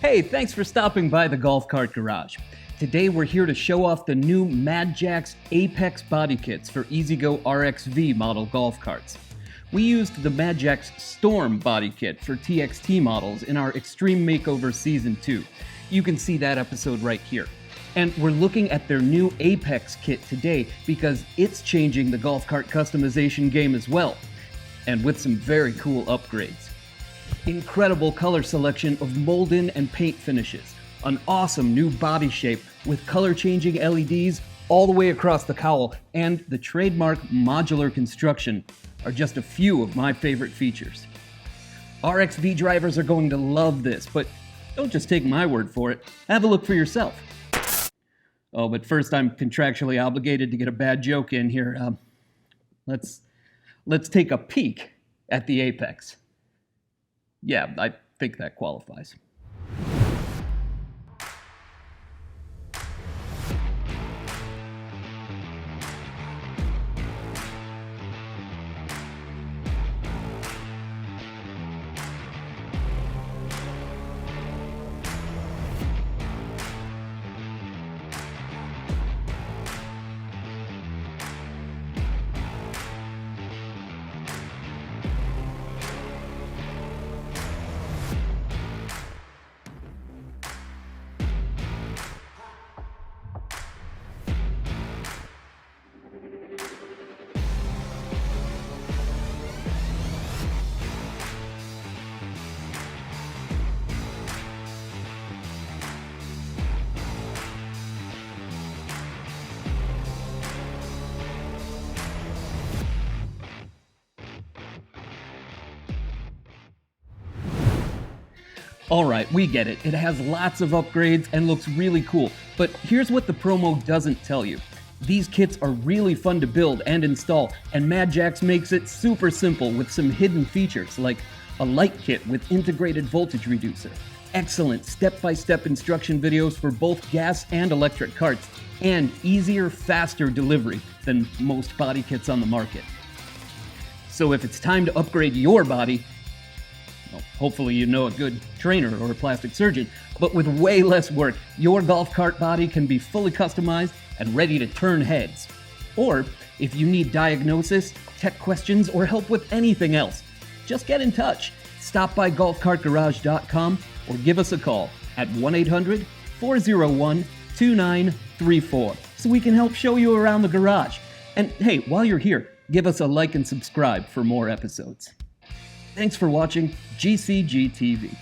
Hey, thanks for stopping by the Golf Cart Garage. Today we're here to show off the new MadJax APEX Body Kits for EZGO RXV model golf carts. We used the MadJax Storm Body Kit for TXT models in our Extreme Makeover Season 2. You can see that episode right here. And we're looking at their new APEX kit today because it's changing the golf cart customization game as well, and with some very cool upgrades. Incredible color selection of mold-in and paint finishes, an awesome new body shape with color-changing LEDs all the way across the cowl, and the trademark modular construction are just a few of my favorite features. RXV drivers are going to love this, but don't just take my word for it. Have a look for yourself. Oh, but first I'm contractually obligated to get a bad joke in here. Let's take a peek at the Apex. Yeah, I think that qualifies. Alright, we get it. It has lots of upgrades and looks really cool, but here's what the promo doesn't tell you. These kits are really fun to build and install, and MadJax makes it super simple with some hidden features like a light kit with integrated voltage reducer, excellent step-by-step instruction videos for both gas and electric carts, and easier, faster delivery than most body kits on the market. So if it's time to upgrade your body, well, hopefully you know a good trainer or a plastic surgeon, but with way less work, your golf cart body can be fully customized and ready to turn heads. Or, if you need diagnosis, tech questions, or help with anything else, just get in touch. Stop by golfcartgarage.com or give us a call at 1-800-401-2934 so we can help show you around the garage. And hey, while you're here, give us a like and subscribe for more episodes. Thanks for watching GCGTV.